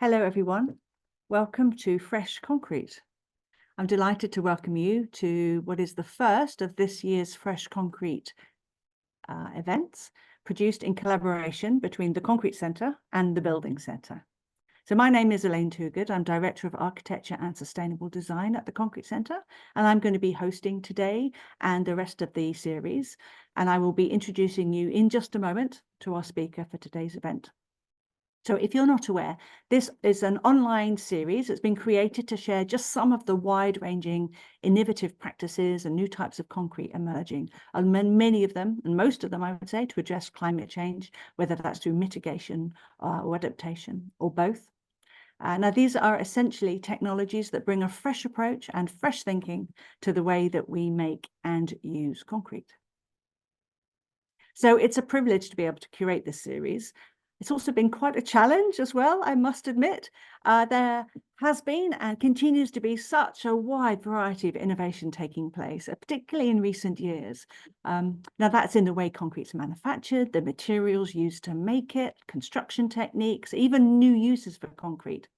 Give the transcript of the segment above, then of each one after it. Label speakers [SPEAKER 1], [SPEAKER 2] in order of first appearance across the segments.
[SPEAKER 1] Hello, everyone. Welcome to Fresh Concrete. I'm delighted to welcome you to what is the first of this year's Fresh Concrete events, produced in collaboration between the Concrete Centre and the Building Centre. So my name is Elaine Toogood. I'm Director of Architecture and Sustainable Design at the Concrete Centre, and I'm going to be hosting today and the rest of the series. And I will be introducing you in just a moment to our speaker for today's event. So if you're not aware, this is an online series that's been created to share just some of the wide-ranging innovative practices and new types of concrete emerging, and many of them, and most of them, I would say, to address climate change, whether that's through mitigation or adaptation, or both. Now, these are essentially technologies that bring a fresh approach and fresh thinking to the way that we make and use concrete. So it's a privilege to be able to curate this series. It's also been quite a challenge as well, I must admit. There has been and continues to be such a wide variety of innovation taking place, particularly in recent years. Now that's in the way concrete's manufactured, the materials used to make it, construction techniques, even new uses for concrete.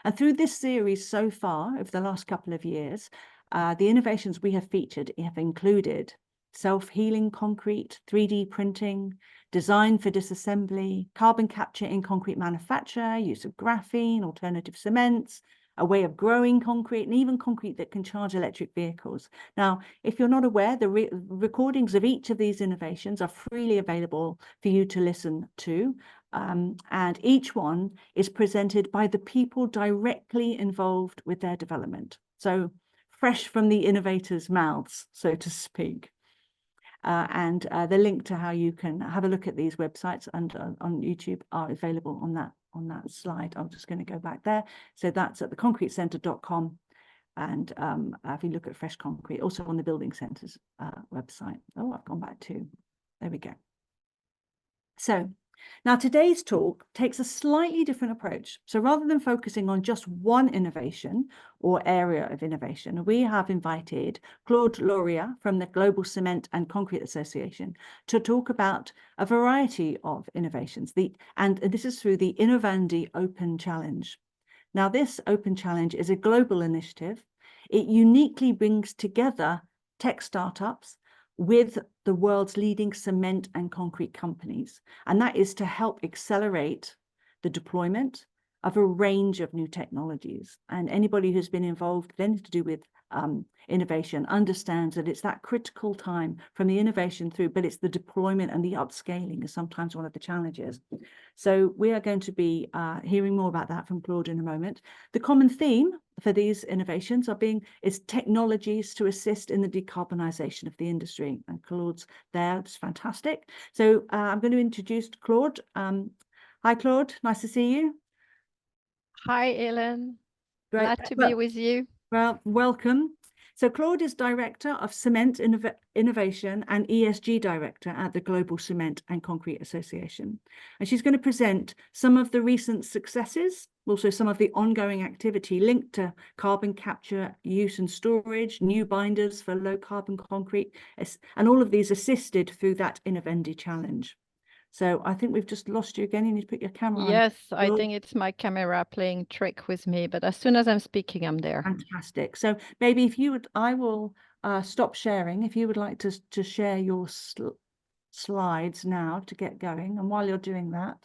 [SPEAKER 1] And through this series so far, over the last couple of years, the innovations we have featured have included self-healing concrete, 3D printing, design for disassembly, carbon capture in concrete manufacture, use of graphene, alternative cements, a way of growing concrete, and even concrete that can charge electric vehicles. Now, if you're not aware, the recordings of each of these innovations are freely available for you to listen to. And each one is presented by the people directly involved with their development. So fresh from the innovators' mouths, so to speak. And the link to how you can have a look at these websites and on YouTube are available on that slide. I'm just going to go back there. So that's at theconcretecentre.com. And if you look at Fresh Concrete, also on the Building Centre's website. Oh, I've gone back to, there we go. So now today's talk takes a slightly different approach. So rather than focusing on just one innovation or area of innovation, we have invited Claude Lorea from the Global Cement and Concrete Association to talk about a variety of innovations. And this is through the Innovandi Open Challenge. Now, this Open Challenge is a global initiative. It uniquely brings together tech startups with the world's leading cement and concrete companies. And that is to help accelerate the deployment of a range of new technologies. And anybody who's been involved with anything to do with innovation understands that it's that critical time from the innovation through, but it's the deployment and the upscaling is sometimes one of the challenges. So we are going to be hearing more about that from Claude in a moment. The common theme for these innovations is technologies to assist in the decarbonisation of the industry. And Claude's there, it's fantastic. So I'm going to introduce Claude. Hi, Claude, nice to see you.
[SPEAKER 2] Hi, Ellen.
[SPEAKER 1] Great.
[SPEAKER 2] Glad to be with you.
[SPEAKER 1] Well, welcome. So Claude is Director of Cement Innovation and ESG Director at the Global Cement and Concrete Association. And she's going to present some of the recent successes, also some of the ongoing activity linked to carbon capture, use and storage, new binders for low carbon concrete, and all of these assisted through that Innovandi challenge. So I think we've just lost you again. You need to put your camera on.
[SPEAKER 2] Yes, I think it's my camera playing trick with me, but as soon as I'm speaking, I'm there.
[SPEAKER 1] Fantastic. So maybe if you would, I will stop sharing. If you would like to share your slides now to get going. And while you're doing that.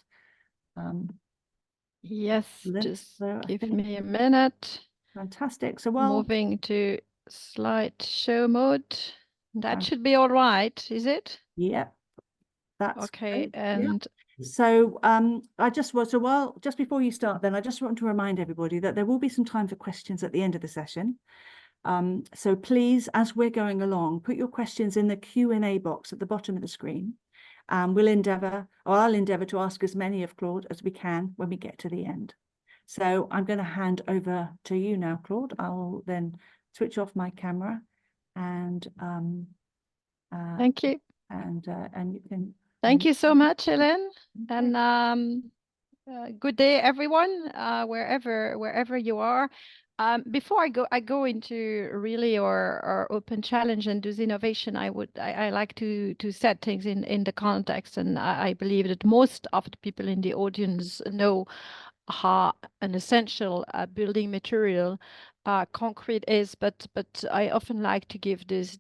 [SPEAKER 2] Yes, just give me a minute.
[SPEAKER 1] Fantastic. So
[SPEAKER 2] moving to slideshow mode. That should be all right, is it?
[SPEAKER 1] Yeah. That's
[SPEAKER 2] okay. Great. And
[SPEAKER 1] yeah. So just before you start, then I just want to remind everybody that there will be some time for questions at the end of the session. So please, as we're going along, put your questions in the Q&A box at the bottom of the screen. I'll endeavour to ask as many of Claude as we can when we get to the end. So I'm going to hand over to you now, Claude. I'll then switch off my camera and
[SPEAKER 2] thank you.
[SPEAKER 1] And you can.
[SPEAKER 2] Thank you so much, Ellen. And good day, everyone, wherever you are. Before I go into really our open challenge and do the innovation, I like to set things in the context, and I believe that most of the people in the audience know how an essential building material concrete is, but I often like to give this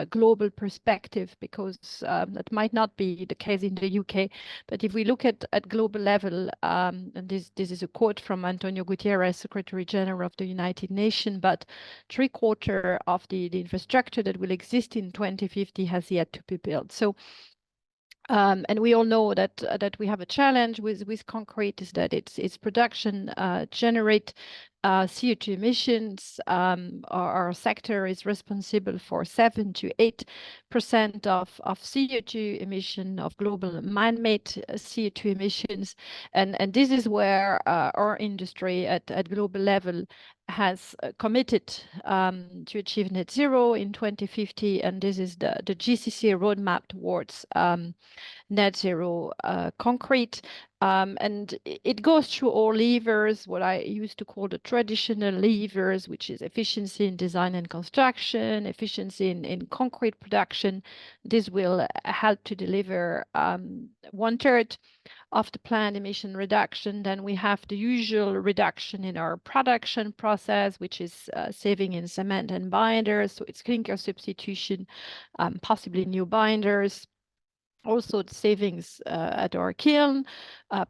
[SPEAKER 2] global perspective, because that might not be the case in the UK. But if we look at global level, and this is a quote from Antonio Guterres, Secretary General of the United Nations, but 3/4 of the infrastructure that will exist in 2050 has yet to be built. So and we all know that we have a challenge with concrete, is that its production generate CO2 emissions. Our sector is responsible for 7 to 8% of CO2 emission, of global man-made CO2 emissions, and this is where our industry at global level has committed to achieve net zero in 2050, and this is the GCCA roadmap towards net zero concrete. And it goes through all levers, what I used to call the traditional levers, which is efficiency in design and construction, efficiency in concrete production. This will help to deliver 1/3 of the planned emission reduction. Then we have the usual reduction in our production process, which is saving in cement and binders. So it's clinker substitution, possibly new binders. Also the savings at our kiln,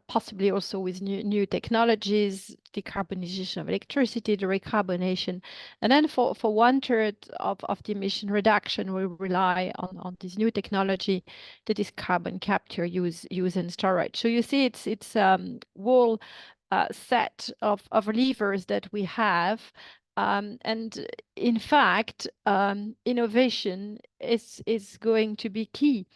[SPEAKER 2] possibly also with new technologies, decarbonization of electricity, the recarbonation. And then for 1/3 of the emission reduction, we rely on this new technology that is carbon capture, use and storage. So you see it's whole set of levers that we have. And in fact, innovation is going to be key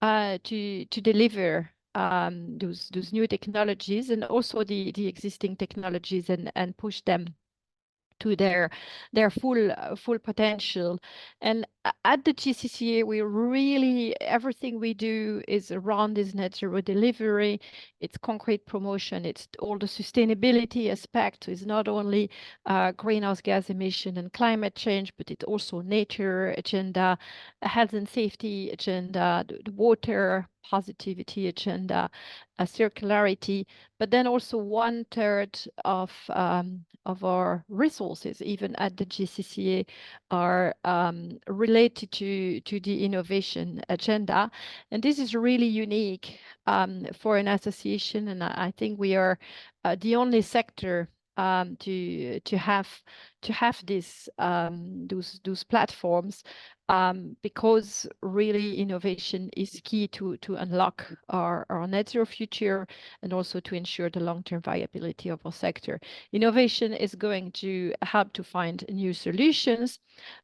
[SPEAKER 2] to deliver those new technologies, and also the existing technologies, and push them to their full potential. And at the GCCA, we really, everything we do is around this net zero delivery. It's concrete promotion, it's all the sustainability aspect. So it's not only greenhouse gas emission and climate change, but it's also nature agenda, health and safety agenda, the water positivity agenda, circularity, but then also 1/3 of our resources, even at the GCCA, are related to the innovation agenda. And this is really unique for an association, and I think we are the only sector to have this those platforms, because really innovation is key to unlock our net zero future, and also to ensure the long-term viability of our sector. Innovation is going to help to find new solutions,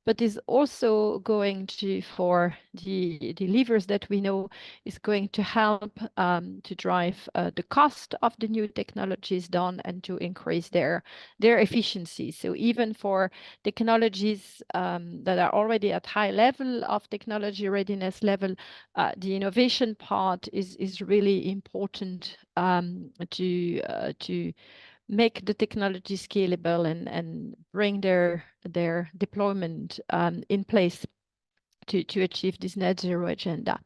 [SPEAKER 2] but is also going to, for the levers that we know, is going to help to drive the cost of the new technologies down, and to increase their efficiency. So even for technologies that are already at high level of technology readiness level, the innovation part is really important to make the technology scalable, and bring their deployment in place to achieve this net zero agenda.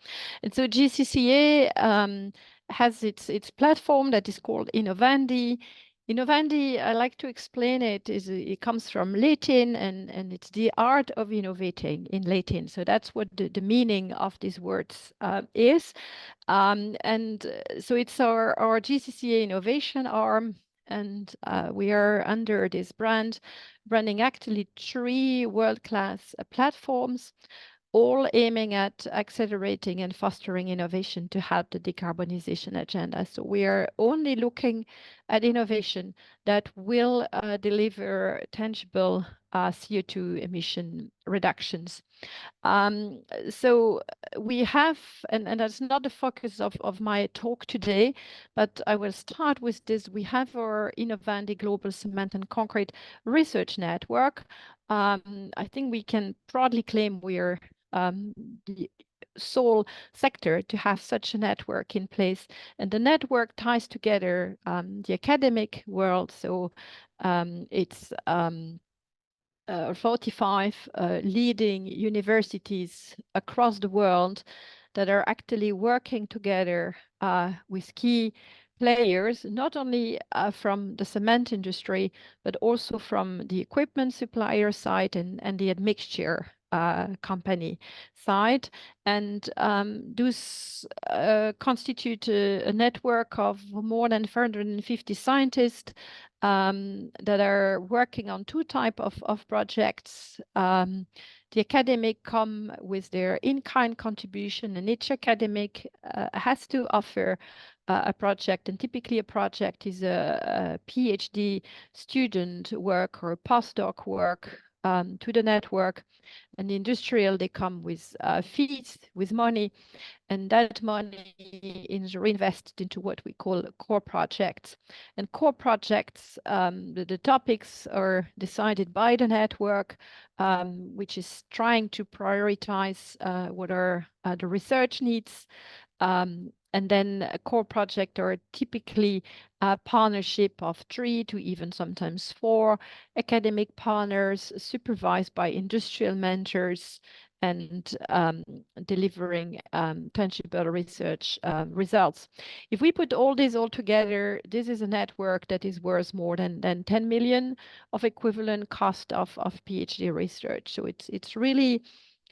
[SPEAKER 2] And so GCCA has its platform that is called Innovandi. Innovandi, I like to explain it, it comes from Latin, and it's the art of innovating in Latin. So that's what the meaning of these words is. And so it's our GCCA innovation arm, and we are under this brand, running actually 3 world-class platforms, all aiming at accelerating and fostering innovation to help the decarbonization agenda. So we are only looking at innovation that will deliver tangible CO2 emission reductions. So we have, and that's not the focus of my talk today, but I will start with this. We have our Innovandi Global Cement and Concrete Research Network. I think we can proudly claim we are the sole sector to have such a network in place, and the network ties together the academic world. So it's 45 leading universities across the world that are actually working together with key players, not only from the cement industry, but also from the equipment supplier side and the admixture company side. And those constitute a network of more than 450 scientists that are working on two types of projects. The academic come with their in-kind contribution, and each academic has to offer a project, and typically a project is a PhD student work or postdoc work to the network. And the industrial, they come with fees, with money, and that money is reinvested into what we call core projects. And core projects, the topics are decided by the network, which is trying to prioritize what are the research needs. And then a core project are typically a partnership of 3 to even sometimes 4 academic partners supervised by industrial mentors and delivering tangible research results. If we put all this all together, this is a network that is worth more than 10 million of equivalent cost of PhD research. So it's really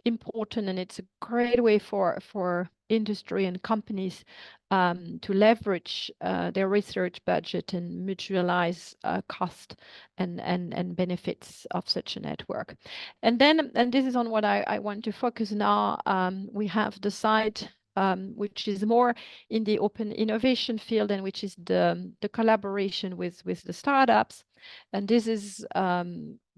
[SPEAKER 2] important, and it's a great way for industry and companies to leverage their research budget and mutualize cost and benefits of such a network. And this is on what I want to focus now. We have the side which is more in the open innovation field, and which is the collaboration with the startups. And this is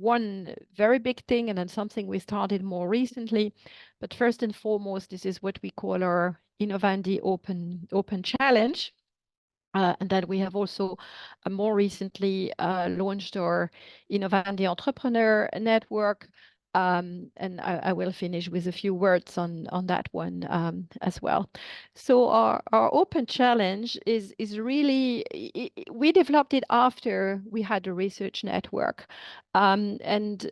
[SPEAKER 2] one very big thing, and then something we started more recently. But first and foremost, this is what we call our Innovandi Open Challenge. And then we have also more recently launched our Innovandi Entrepreneur Network. And I will finish with a few words on that one as well. So our open challenge is really, we developed it after we had a research network. And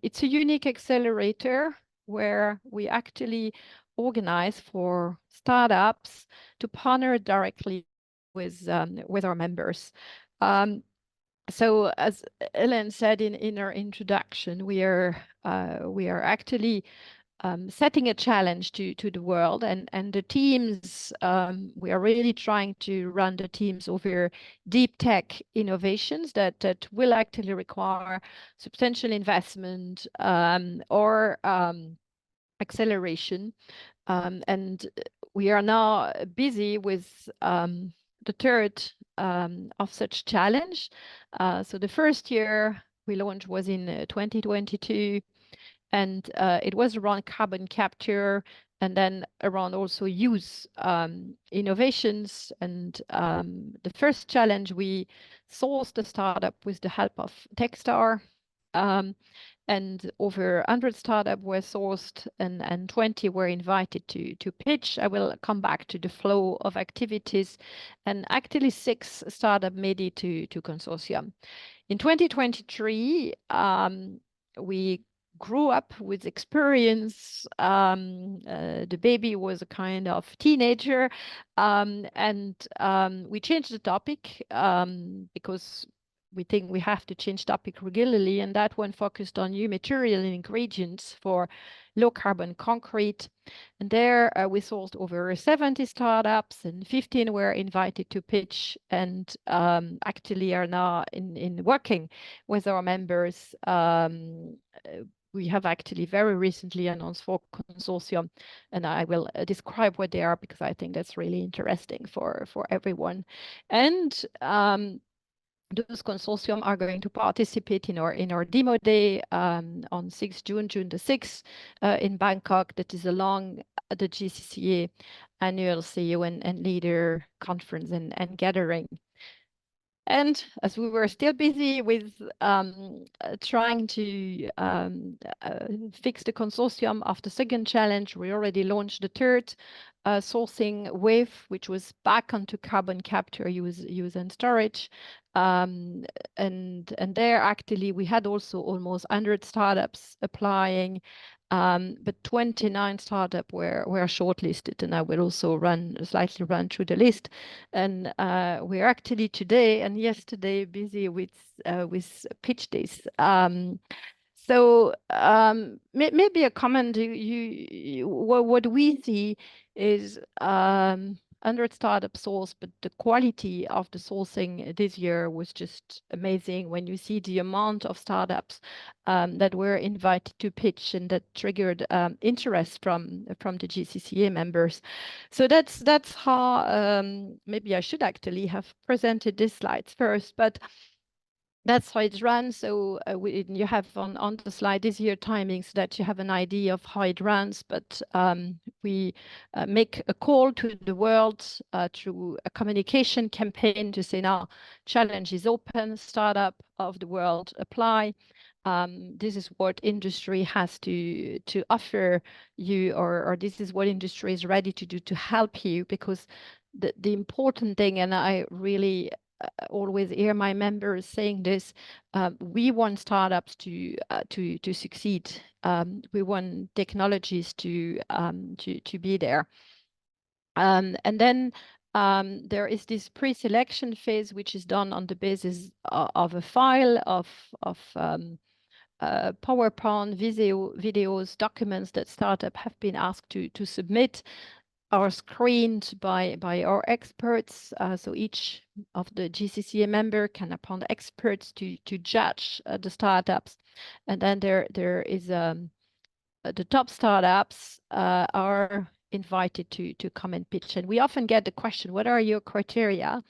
[SPEAKER 2] it's a unique accelerator where we actually organize for startups to partner directly with our members. So as Ellen said in her introduction, we are actually setting a challenge to the world, and the teams, we are really trying to run the teams over deep tech innovations that will actually require substantial investment or acceleration. And we are now busy with the third of such challenge. So the first year we launched was in 2022, and it was around carbon capture, and then around also use innovations. And the first challenge, we sourced the startup with the help of Techstar. And over 100 startups were sourced, and 20 were invited to pitch. I will come back to the flow of activities, and actually 6 startups made it to consortium. In 2023, we grew up with experience. The baby was a kind of teenager, and we changed the topic because we think we have to change topic regularly, and that one focused on new material and ingredients for low carbon concrete. And there we sourced over 70 startups, and 15 were invited to pitch, and actually are now in working with our members. We have actually very recently announced 4 consortium, and I will describe what they are because I think that's really interesting for everyone. And those consortium are going to participate in our demo day on 6 June the 6th in Bangkok. That is along the GCCA annual CEO and leader conference and gathering. And as we were still busy with trying to fix the consortium of the second challenge, we already launched the third sourcing wave, which was back onto carbon capture, use and storage. And there actually we had also almost 100 startups applying. but 29 startups were shortlisted, and I will also slightly run through the list. And we're actually today and yesterday busy with pitch days. So maybe a comment. What we see is 100 startup source, but the quality of the sourcing this year was just amazing. When you see the amount of startups that were invited to pitch and that triggered interest from the GCCA members. So that's how maybe I should actually have presented these slides first, but that's how it runs. So you have on the slide this year timing so that you have an idea of how it runs. But we make a call to the world through a communication campaign to say now challenge is open, startup of the world apply. This is what industry has to offer you, or this is what industry is ready to do to help you, because the important thing, and I really always hear my members saying this, we want startups to succeed. We want technologies to be there. And then there is this pre-selection phase, which is done on the basis of a file of PowerPoint, videos, documents that startups have been asked to submit, are screened by our experts. So each of the GCCA member can appoint experts to judge the startups. And then there is the top startups are invited to come and pitch. And we often get the question, what are your criteria?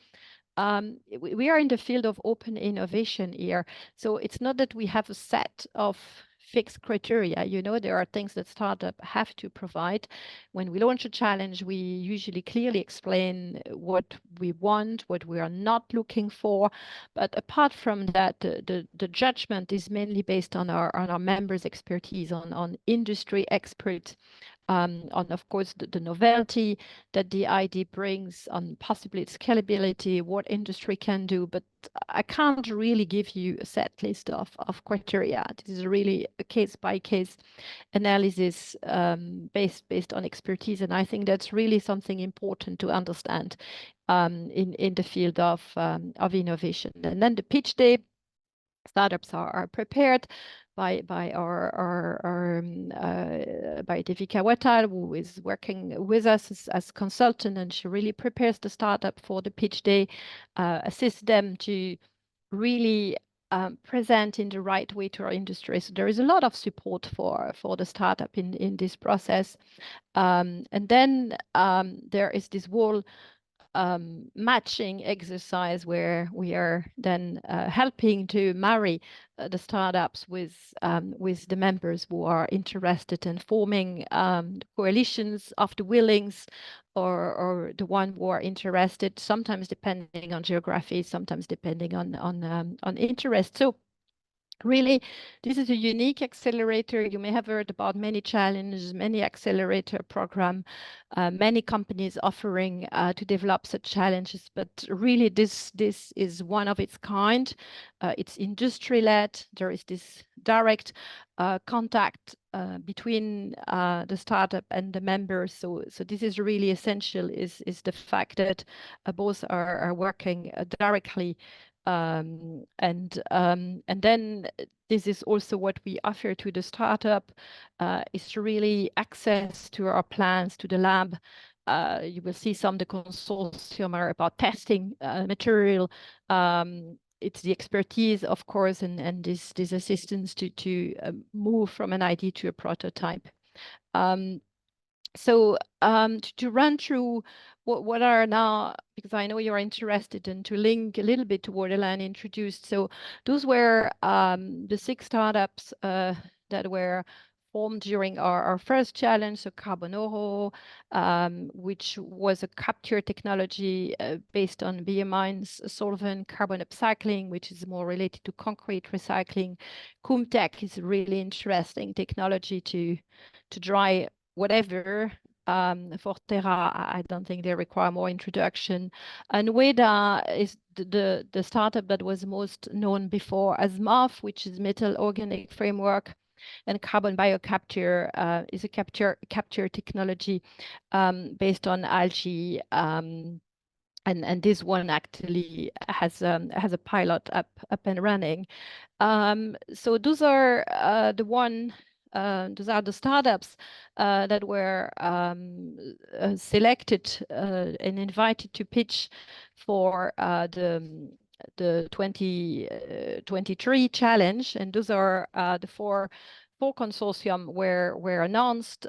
[SPEAKER 2] We are in the field of open innovation here. So it's not that we have a set of fixed criteria. You know, there are things that startups have to provide. When we launch a challenge, we usually clearly explain what we want, what we are not looking for. But apart from that, the judgment is mainly based on our members' expertise, on industry experts, on, of course, the novelty that the idea brings, on possibly its scalability, what industry can do. But I can't really give you a set list of criteria. This is really a case-by-case analysis based on expertise. And I think that's really something important to understand in the field of innovation. And then the pitch day, startups are prepared by Devika Wattal, who is working with us as consultant, and she really prepares the startup for the pitch day, assists them to really present in the right way to our industry. So there is a lot of support for the startup in this process. And then there is this whole matching exercise where we are then helping to marry the startups with the members who are interested in forming coalitions of the willings, or the one who are interested, sometimes depending on geography, sometimes depending on interest. So really, this is a unique accelerator. You may have heard about many challenges, many accelerator program, many companies offering to develop such challenges, but really this is one of its kind. It's industry-led. There is this direct contact between the startup and the members. So this is really essential, is the fact that both are working directly. And then this is also what we offer to the startup, is really access to our plans, to the lab. You will see some of the consortium are about testing material. It's the expertise, of course, and this assistance to move from an idea to a prototype. So to run through what are now, because I know you're interested, and to link a little bit to what Elaine introduced. So those were the 6 startups that were formed during our first challenge, so Carbonoro, which was a capture technology based on BMIN's solvent, carbon upcycling, which is more related to concrete recycling. Cumtech is a really interesting technology to dry whatever. Forterra, I don't think they require more introduction. And Weda is the startup that was most known before as MAF, which is Metal Organic Framework. and carbon biocapture is a capture technology based on algae. And this one actually has a pilot up and running. So those are those are the startups that were selected and invited to pitch for the 2023 challenge, and those are the four consortium were announced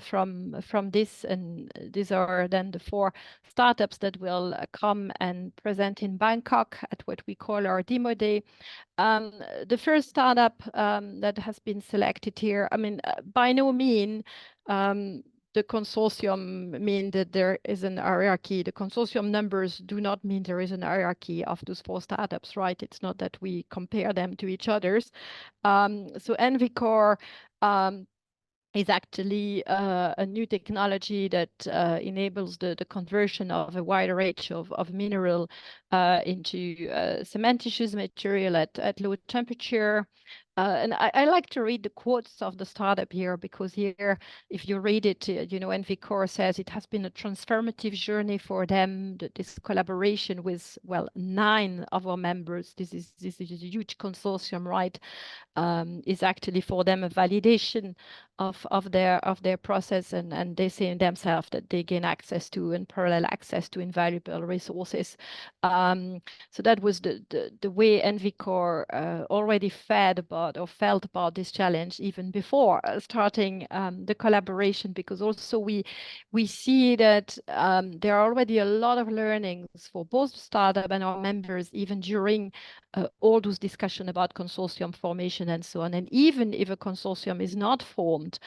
[SPEAKER 2] from this, and these are then the four startups that will come and present in Bangkok at what we call our demo day. The first startup that has been selected here, I mean, by no means the consortium mean that there is an hierarchy. The consortium numbers do not mean there is an hierarchy of those four startups, right? It's not that we compare them to each others. So EnviCore is actually a new technology that enables the conversion of a wide range of mineral into cementitious material at low temperature. And I like to read the quotes of the startup here, because here, if you read it, you know, EnviCore says it has been a transformative journey for them, this collaboration with, well, 9 of our members. This is a huge consortium, right? Is actually for them a validation of their process, and they say in themselves that they gain access to and parallel access to invaluable resources. So that was the way EnviCore already felt about this challenge even before starting the collaboration, because also we see that there are already a lot of learnings for both startup and our members, even during all those discussions about consortium formation and so on. And even if a consortium is not formed,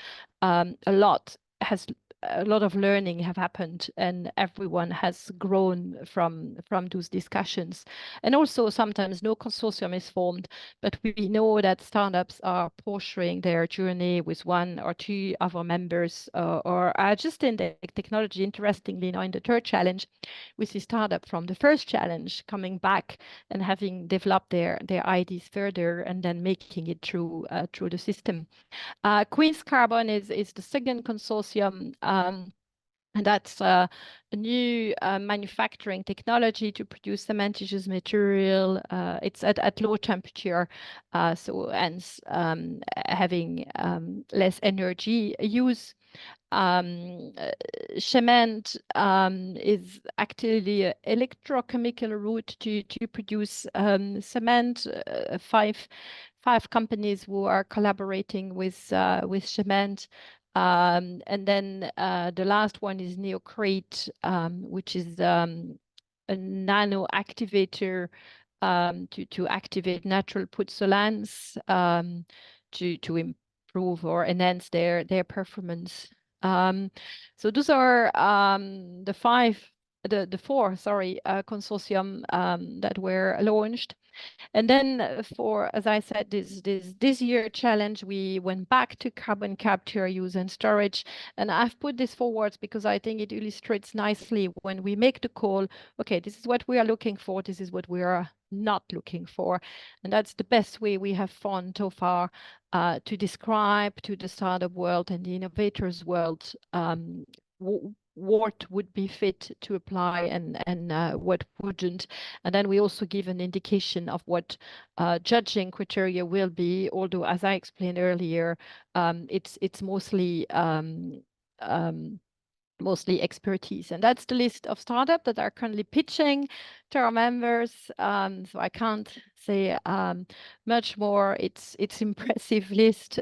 [SPEAKER 2] a lot of learning have happened, and everyone has grown from those discussions. And also sometimes no consortium is formed, but we know that startups are pursuing their journey with 1 or 2 of our members, or are just in the technology. Interestingly, now in the third challenge, we see startup from the first challenge coming back and having developed their ideas further and then making it through the system. Queen's Carbon is the second consortium, and that's a new manufacturing technology to produce cementitious material. It's at low temperature, so hence having less energy use. Cement is actually an electrochemical route to produce cement. Five companies who are collaborating with cement. And then the last one is Neocrete, which is a nano activator to activate natural putzolans to improve or enhance their performance. So those are the four consortium that were launched. And then for, as I said, this year challenge, we went back to carbon capture, use and storage. And I've put this forward because I think it illustrates nicely when we make the call, okay, this is what we are looking for, this is what we are not looking for. And that's the best way we have found so far to describe to the startup world and the innovators world what would be fit to apply and what wouldn't. And then we also give an indication of what judging criteria will be, although as I explained earlier, it's mostly expertise. And that's the list of startups that are currently pitching to our members. So I can't say much more. It's impressive list,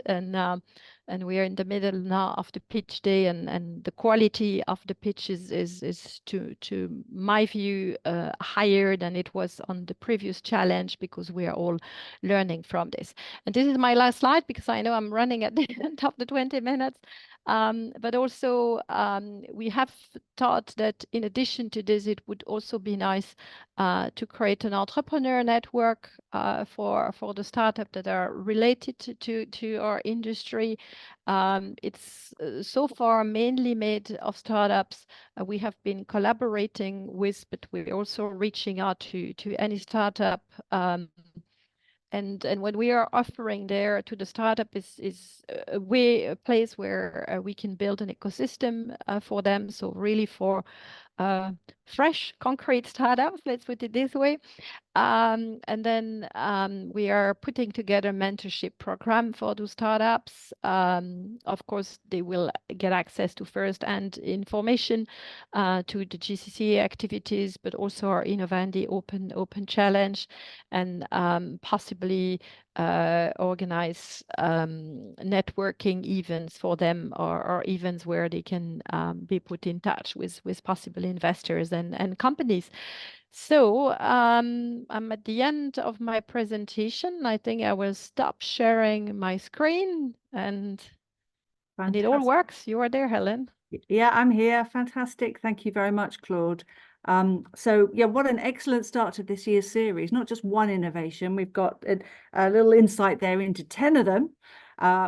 [SPEAKER 2] and we are in the middle now of the pitch day, and the quality of the pitch is to my view higher than it was on the previous challenge, because we are all learning from this. And this is my last slide, because I know I'm running at the end of the 20 minutes. But also we have thought that in addition to this, it would also be nice to create an entrepreneur network for the startup that are related to our industry. It's so far mainly made of startups we have been collaborating with, but we're also reaching out to any startup And what we are offering there to the startup is a place where we can build an ecosystem for them. So really for fresh concrete startups, let's put it this way. And then we are putting together a mentorship program for those startups. Of course, they will get access to first-hand information to the GCCA activities, but also our Innovandi Open Challenge, and possibly organize networking events for them, or events where they can be put in touch with possible investors and companies. So I'm at the end of my presentation. I think I will stop sharing my screen, and it all
[SPEAKER 1] Fantastic.
[SPEAKER 2] works. You are there, Helen.
[SPEAKER 1] Yeah, I'm here. Fantastic. Thank you very much, Claude. So yeah, what an excellent start to this year's series. Not just one innovation. We've got a little insight there into 10 of them,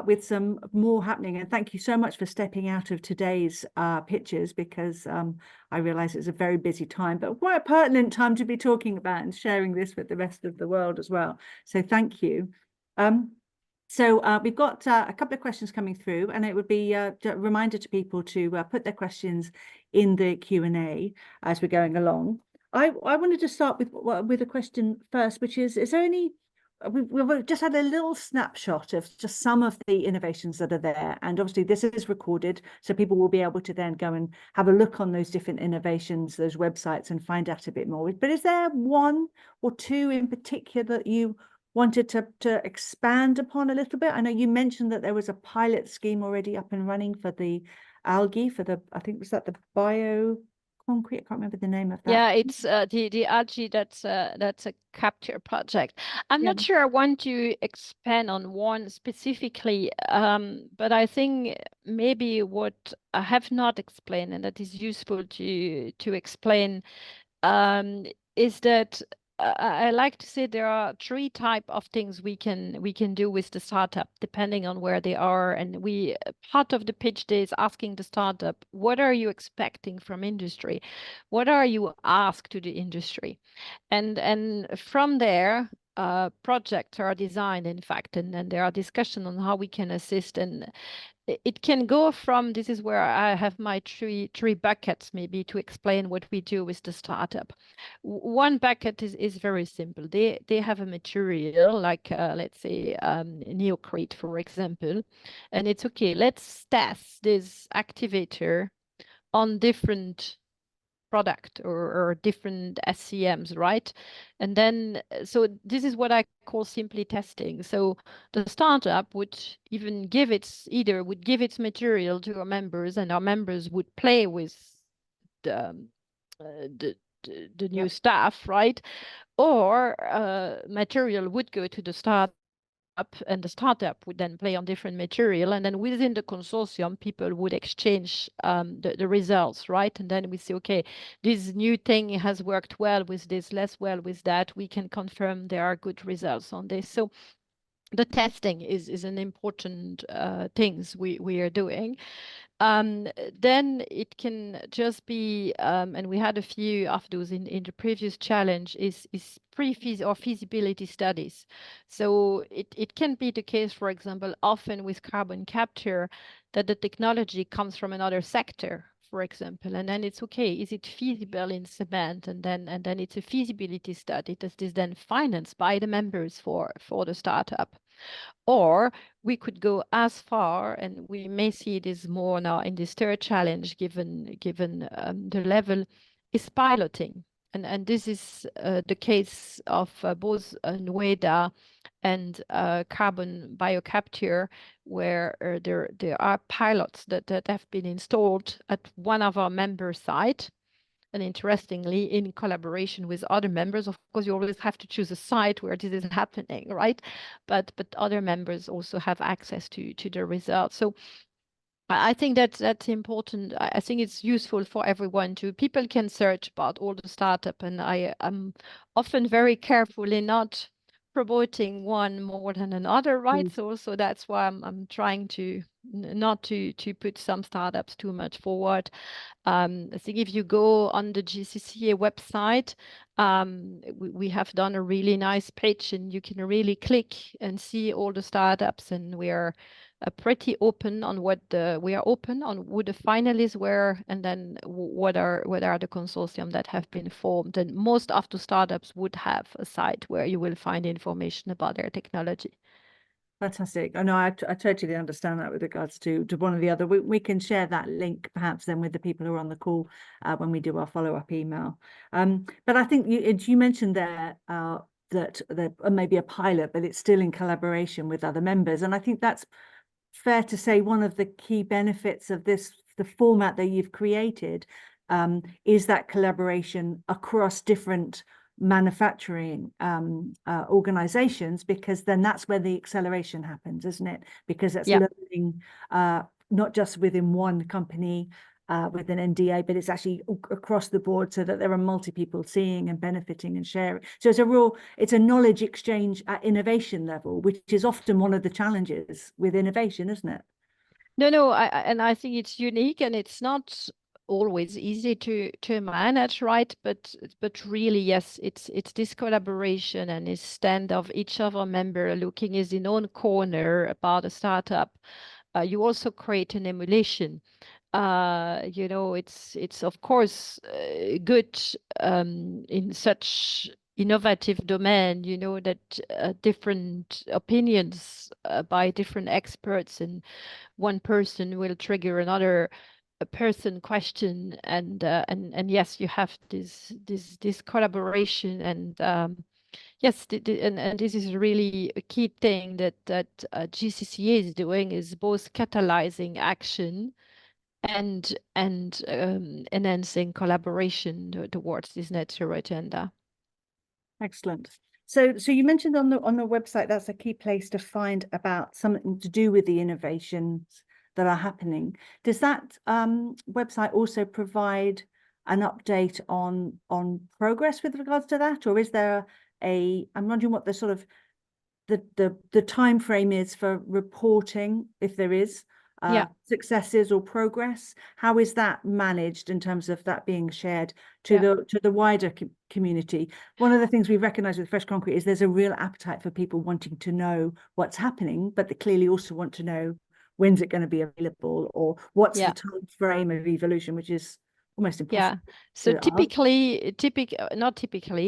[SPEAKER 1] with some more happening. And thank you so much for stepping out of today's pictures, because I realize it's a very busy time, but quite a pertinent time to be talking about and sharing this with the rest of the world as well. So thank you. So we've got a couple of questions coming through, and it would be a reminder to people to put their questions in the Q&A as we're going along. I wanted to start with a question first, which is there any, we've just had a little snapshot of just some of the innovations that are there, and obviously this is recorded, so people will be able to then go and have a look on those different innovations, those websites, and find out a bit more. But is there one or two in particular that you wanted to expand upon a little bit? I know you mentioned that there was a pilot scheme already up and running for the algae, for the, I think, was that the bio concrete? I can't remember the name of that.
[SPEAKER 2] Yeah, it's the algae. That's a capture project. I'm
[SPEAKER 1] Yeah.
[SPEAKER 2] not sure I want to expand on one specifically, but I think maybe what I have not explained, and that is useful to explain, is that I like to say there are three type of things we can do with the startup depending on where they are. And we part of the pitch day is asking the startup, what are you expecting from industry? What are you asked to the industry? And from there, projects are designed, in fact, and then there are discussions on how we can assist. And it can go from, this is where I have my three buckets maybe to explain what we do with the startup. One bucket is very simple. They have a material like let's say neocrete, for example, and it's okay, let's test this activator on different product or different SCMs, right? And then, so this is what I call simply testing. So the startup would even give its material to our members, and our members would play with the new stuff, right? Or material would go to the startup, and the startup would then play on different material, and then within the consortium people would exchange the results, right? And then we say, okay, this new thing has worked well with this, less well with that. We can confirm there are good results on this. So the testing is an important things we are doing. Then it can just be, and we had a few of those in the previous challenge, is pre-feas or feasibility studies. So it can be the case, for example, often with carbon capture, that the technology comes from another sector, for example, and then it's okay, is it feasible in cement? And then it's a feasibility study that is then financed by the members for the startup. Or we could go as far, and we may see this more now in this third challenge, given the level, is piloting. And this is the case of both Nueda and carbon biocapture, where there are pilots that have been installed at one of our member sites. And interestingly, in collaboration with other members. Of course, you always have to choose a site where this is happening, right? But other members also have access to the results. So I think that's important. I think it's useful for everyone to, people can search about all the startup, and I am often very careful in not promoting one more than another, right?
[SPEAKER 1] Mm.
[SPEAKER 2] So that's why I'm trying to not to put some startups too much forward. I think if you go on the GCCA website, we have done a really nice page, and you can really click and see all the startups, and we are pretty open on we are open on who the finalists were, and then what are the consortium that have been formed. And most of the startups would have a site where you will find information about their technology.
[SPEAKER 1] Fantastic. I know I totally understand that with regards to one or the other. We can share that link perhaps then with the people who are on the call when we do our follow-up email. But I think you mentioned there that there may be a pilot, but it's still in collaboration with other members. And I think that's fair to say one of the key benefits of the format that you've created is that collaboration across different manufacturing organizations, because then that's where the acceleration happens, isn't it? Because it's learning not just within one company with an NDA, but it's actually across the board, so that there are multi people seeing and benefiting and sharing. So it's a knowledge exchange at innovation level, which is often one of the challenges with innovation, isn't it?
[SPEAKER 2] No, I think it's unique, and it's not always easy to manage, right? But really, yes, it's this collaboration and this stand of each of our member looking in his own corner about a startup. You also create an emulation. It's of course good in such innovative domain, that different opinions by different experts, and one person will trigger another person question, and yes, you have this collaboration, and yes, and this is really a key thing that GCCA is doing, is both catalyzing action and enhancing collaboration towards this net zero agenda.
[SPEAKER 1] Excellent. So you mentioned on the website that's a key place to find about something to do with the innovations that are happening. Does that website also provide an update on progress with regards to that, or is there I'm wondering what the sort of the time frame is for reporting, if there is successes or progress? How is that managed in terms of that being shared to the wider community? One of the things we recognize with Fresh Concrete is there's a real appetite for people wanting to know what's happening, but they clearly also want to know when's it going to be available, or what's the time frame of evolution, which is almost impossible.
[SPEAKER 2] So not typically,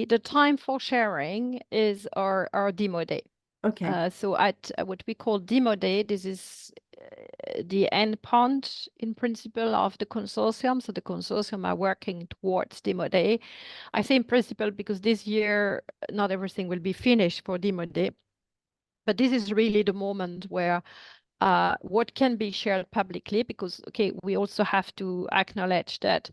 [SPEAKER 2] the time for sharing is our demo day.
[SPEAKER 1] Okay.
[SPEAKER 2] So at what we call demo day, this is the end point in principle of the consortium. So the consortium are working towards demo day. I say in principle because this year not everything will be finished for demo day, but this is really the moment where what can be shared publicly, because we also have to acknowledge that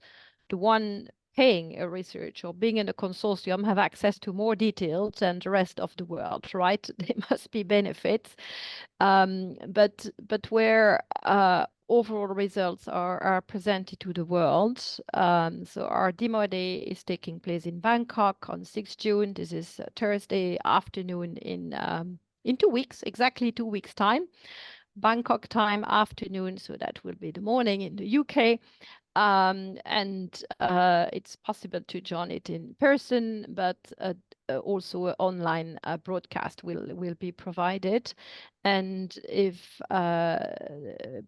[SPEAKER 2] the one paying a research or being in a consortium have access to more details than the rest of the world, right? There must be benefits, but where overall results are presented to the world. So our demo day is taking place in Bangkok on 6th June. This is Thursday afternoon in 2 weeks, exactly 2 weeks time. Bangkok time afternoon, so that will be the morning in the UK. And it's possible to join it in person, but also an online broadcast will be provided. And if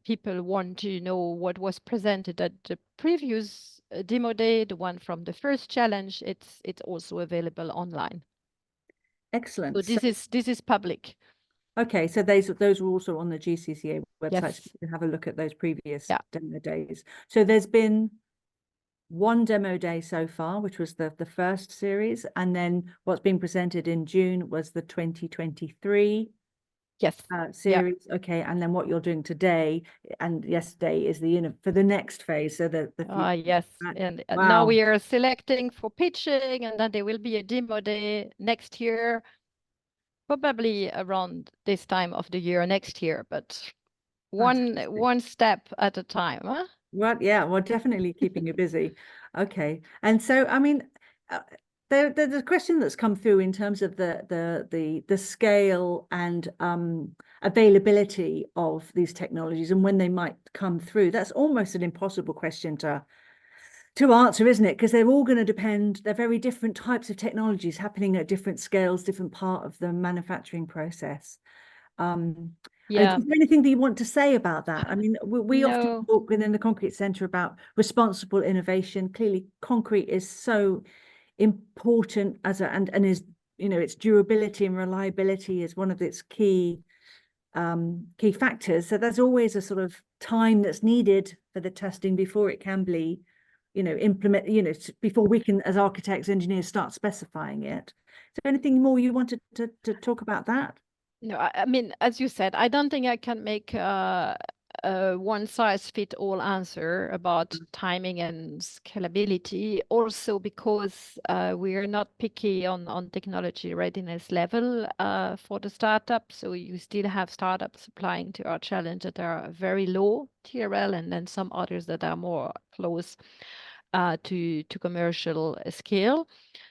[SPEAKER 2] people want to know what was presented at the previous demo day, the one from the first challenge, it's also available online.
[SPEAKER 1] Excellent.
[SPEAKER 2] So this is public.
[SPEAKER 1] Okay, so those were also on the GCCA website,
[SPEAKER 2] Yes.
[SPEAKER 1] so you can have a look at those previous demo days. So there's been one demo day so far, which was the first series, and then what's being presented in June was the 2023 series. Okay, and then what you're doing today and yesterday is for the next phase. So
[SPEAKER 2] yes, and
[SPEAKER 1] wow.
[SPEAKER 2] Now we are selecting for pitching, and then there will be a demo day next year, probably around this time of the year next year, but one step at a time, huh?
[SPEAKER 1] Well, yeah, well, definitely keeping you busy. Okay, and so I mean, there's a question that's come through in terms of the scale and availability of these technologies and when they might come through. That's almost an impossible question to answer, isn't it? Because they're all going to depend, they're very different types of technologies happening at different scales, different part of the manufacturing process.
[SPEAKER 2] Yeah.
[SPEAKER 1] Is there anything that you want to say about that? I mean, we often
[SPEAKER 2] No.
[SPEAKER 1] talk within the Concrete Centre about responsible innovation. Clearly, concrete is so important as and is, you know, its durability and reliability is one of its key factors. So there's always a sort of time that's needed for the testing before it can be, you know, before we can, as architects, engineers, start specifying it. Is there anything more you wanted to talk about that?
[SPEAKER 2] No, I mean, as you said, I don't think I can make a one-size-fit-all answer about timing and scalability. Also, because we are not picky on technology readiness level for the startup. So you still have startups applying to our challenge that are very low TRL, and then some others that are more close to commercial scale.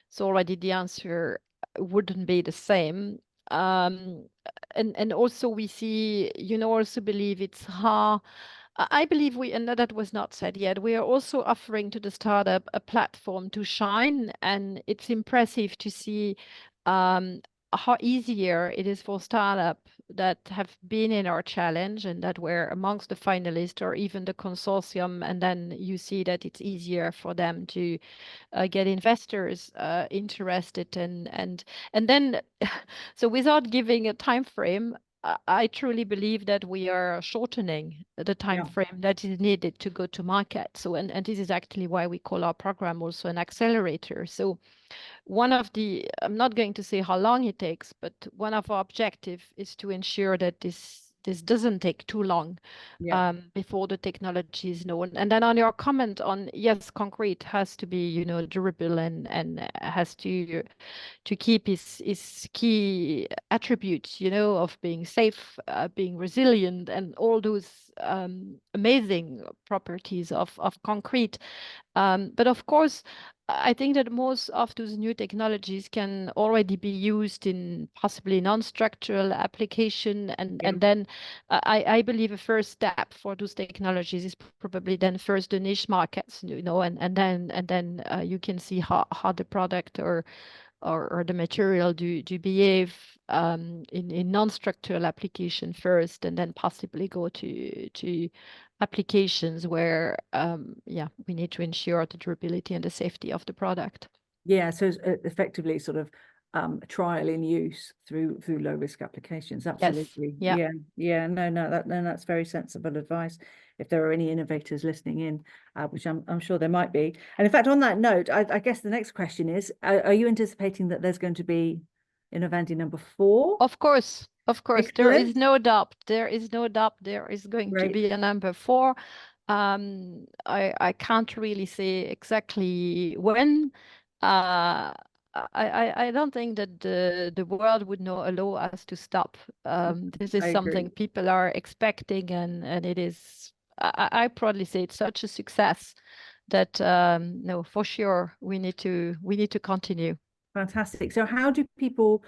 [SPEAKER 2] So already the answer wouldn't be the same. And also we see, you know, also believe it's hard. I believe and that was not said yet, we are also offering to the startup a platform to shine, and it's impressive to see how easier it is for startup that have been in our challenge and that were amongst the finalists or even the consortium, and then you see that it's easier for them to get investors interested and then so without giving a time frame, I truly believe that we are shortening the time frame that is needed to go to market. So and this is actually why we call our program also an accelerator. So one of the, I'm not going to say how long it takes, but one of our objectives is to ensure that this doesn't take too long before the technology is known. And then on your comment on, yes, concrete has to be, you know, durable and has to keep its key attributes, you know, of being safe, being resilient, and all those amazing properties of concrete. But of course, I think that most of those new technologies can already be used in possibly non-structural application. And then I believe a first step for those technologies is probably then first the niche markets, you know, and then you can see how the product or the material do behave in non-structural application first, and then possibly go to applications where we need to ensure the durability and the safety of the product.
[SPEAKER 1] Yeah, so effectively sort of trial in use through low risk applications. Absolutely.
[SPEAKER 2] Yes.
[SPEAKER 1] Yeah. No, that's very sensible advice. If there are any innovators listening in, which I'm sure there might be. And in fact, on that note, I guess the next question is: Are you anticipating that there's going to be Innovandi number 4?
[SPEAKER 2] Of course.
[SPEAKER 1] Excellent.
[SPEAKER 2] There is no doubt. There is going to be a number 4. I can't really say exactly when. I don't think that the world would not allow us to stop. This is something people are expecting, and it is. I proudly say it's such a success that no, for sure we need to continue.
[SPEAKER 1] Fantastic. So how do people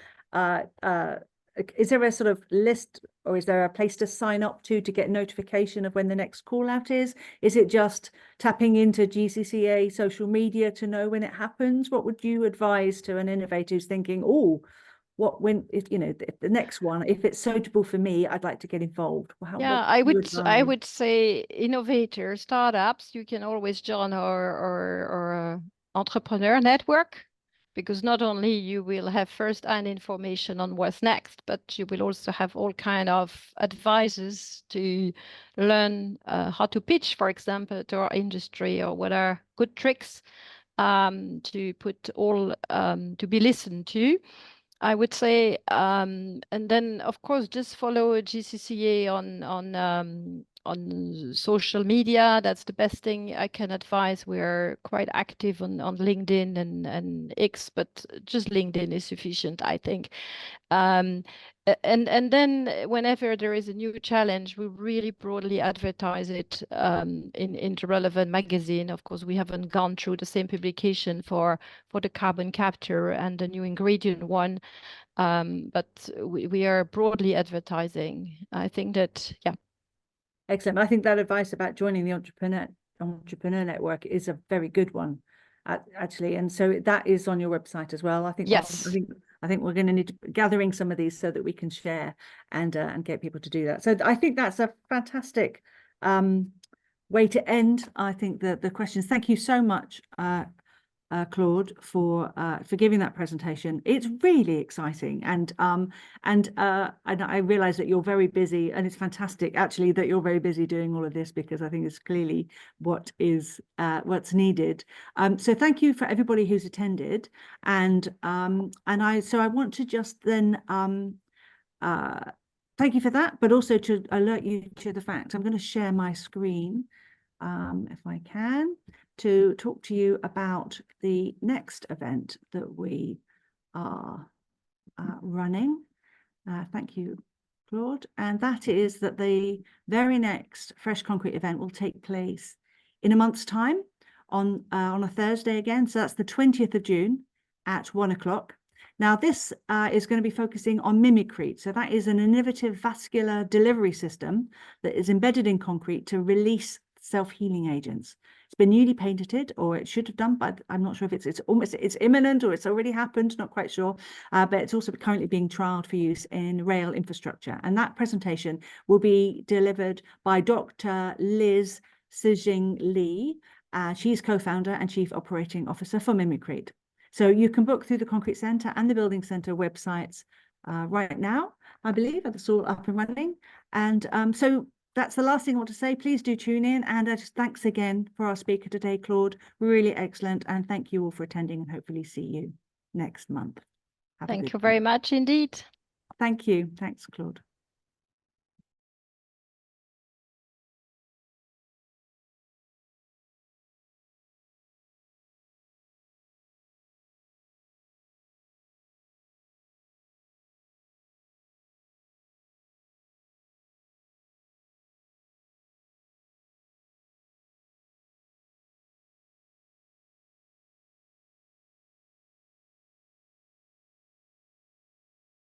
[SPEAKER 1] is there a sort of list, or is there a place to sign up to get notification of when the next call out is? Is it just tapping into GCCA social media to know when it happens? What would you advise to an innovator who's thinking, oh, if the next one, if it's suitable for me, I'd like to get involved?
[SPEAKER 2] I would say innovators, startups, you can always join our entrepreneur network, because not only you will have first-hand information on what's next, but you will also have all kind of advices to learn how to pitch, for example, to our industry, or what are good tricks to put all to be listened to, I would say. And then, of course, just follow GCCA on social media. That's the best thing I can advise. We're quite active on LinkedIn and X, but just LinkedIn is sufficient, I think. And And then whenever there is a new challenge, we really broadly advertise it in the relevant magazine. Of course, we haven't gone through the same publication for the carbon capture and the new ingredient one, but we are broadly advertising. I think that, yeah.
[SPEAKER 1] Excellent. I think that advice about joining the entrepreneur network is a very good one, actually. And so that is on your website as well. I think
[SPEAKER 2] Yes.
[SPEAKER 1] I think we're going to need to gathering some of these so that we can share and get people to do that. So I think that's a fantastic way to end. I think the questions. Thank you so much, Claude, for giving that presentation. It's really exciting, and I realize that you're very busy, and it's fantastic actually that you're very busy doing all of this, because I think it's clearly what is what's needed. So thank you for everybody who's attended, and I want to just then thank you for that, but also to alert you to the fact I'm going to share my screen, if I can, to talk to you about the next event that we are running. Thank you, Claude. And that is that the very next Fresh Concrete event will take place in a month's time on a Thursday again. So that's the 20th of June at 1 o'clock. Now, this is going to be focusing on Mimicrete. So that is an innovative vascular delivery system that is embedded in concrete to release self-healing agents. It's been newly patented, or it should have done, but I'm not sure if it's imminent or it's already happened, not quite sure. But it's also currently being trialed for use in rail infrastructure. And that presentation will be delivered by Dr. Liz Sijing Lee. She's co-founder and chief operating officer for Mimicrete. So you can book through the Concrete Centre and the Building Centre websites right now, I believe. It's all up and running. And so that's the last thing I want to say. Please do tune in. And just thanks again for our speaker today, Claude. Really excellent. And thank you all for attending, and hopefully see you next month.
[SPEAKER 2] Thank you very much indeed.
[SPEAKER 1] Thank you. Thanks, Claude.